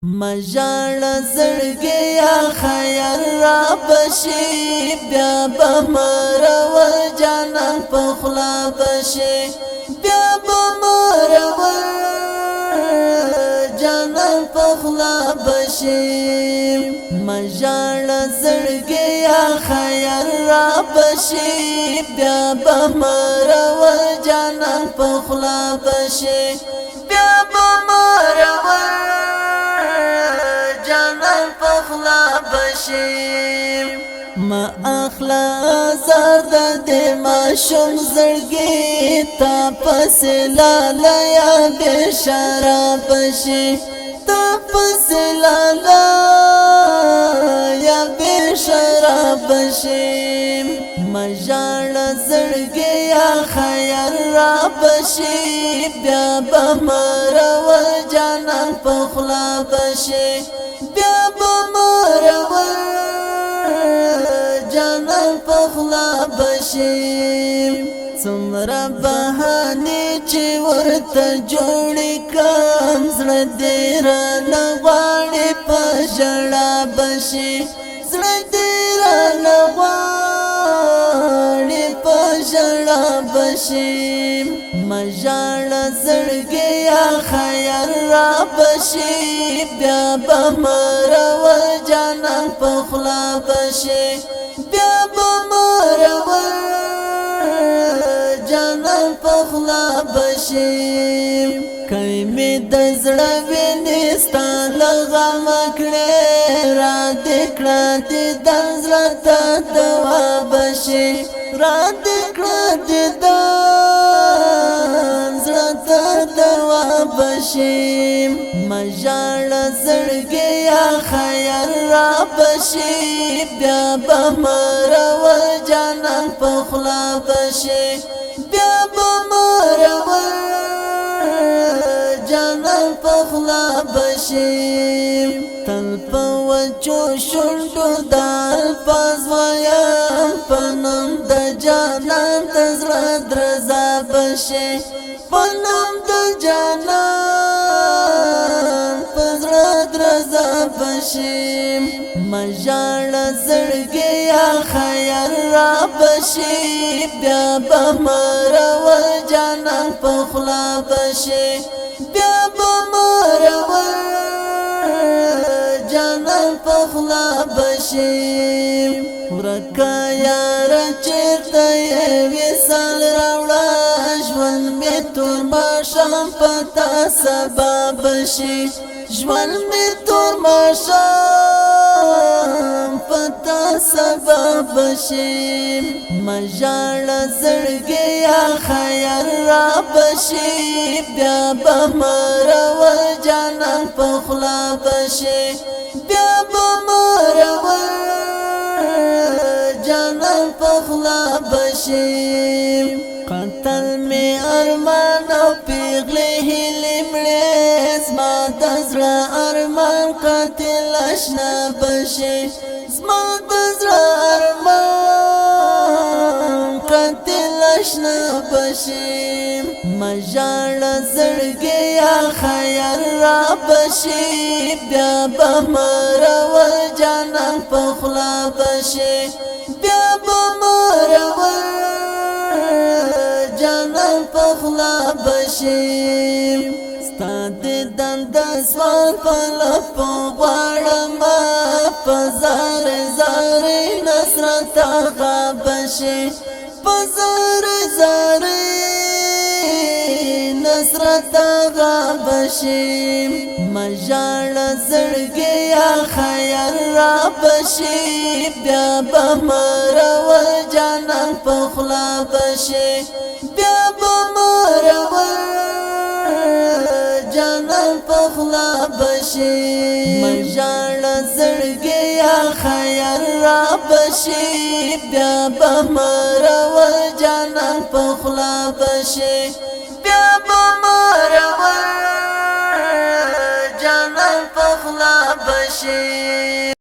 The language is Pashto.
مجال زړګیا خیر را بشي بیا بمر ول جانان په خلا بشي بیا بمر ول جانان په خلا بشي مجال زړګیا خیر را بشي بیا بمر ول جانان په خلا بشي بیا بمر ول پخلا بشیم ما اخلا زرد دی ما شم زرگی تا پس لالا یا بشارا بشی تا پس لالا یا بشارا بشیم مجال زرگی یا خیر را بشی بیا بمر ول جانان پخلا بشی بیا بمر ول جانان پخلا بشیم څومره بهانې چې ورته جوړې کړم زړه دې رانه غواړي په ژړا بشي زړه دې رانه غواړي په ژړا بشي مجال زړګیا خیر را بشي بیا بمر ول جانان په خلا بشي بیا بمر ول جانان په خلا بشي کای می د زړه وینې ستاله غم کړې را دې کړه دې د زړه ته دوا بشي را دې کړه دې د دوا بشي مجال زړګیا خیر را بشي بیا بمر ول جانان په خلا بشي بیا بمر ول جانان په خلا بشي تل په وچو شونډو د الفاظ وایم په نوم د جانان د زړه درزا بشي پنم د جانان پزړه درزا بشي مجال زړګیا خیر را بشي بیا بمر ول جانان په خلا بشي بیا بمر ول جانان په خلا بشي ورکا یار چیرته وصال راوړه ژوند می تور ماشام پتا سبب شي ژوند می تور ماشام پتا سبب شي مجال زړګیا خیر را بشي بیا بمر ول جانان په خلا بشي بیا بمر ول جانان په خلا بشي قتل می ارمان او پیغلی هلی مړې زما د زړه ارمان قاتل اشنا بشي زما د زړه ارمان قاتل اشنا بشي مجال زړګیا خیر را بشي بیا بمر ول جانان په خلا بشي بیا بمر ول جانان په خلا بشي ستاد دند سوال په لپو غواړم په زار زار نصرت غاب شي په زار زار نصرت غاب شي مجال زړګیا خیر را بشي بیا بمر ول جانان په خلا بشي بیا بمر ول جانان په خلا بشي مجال زړګیا خیر را بشي بیا بمر ول جانان په خلا بشي بیا بمر ول جانان په خلا بشي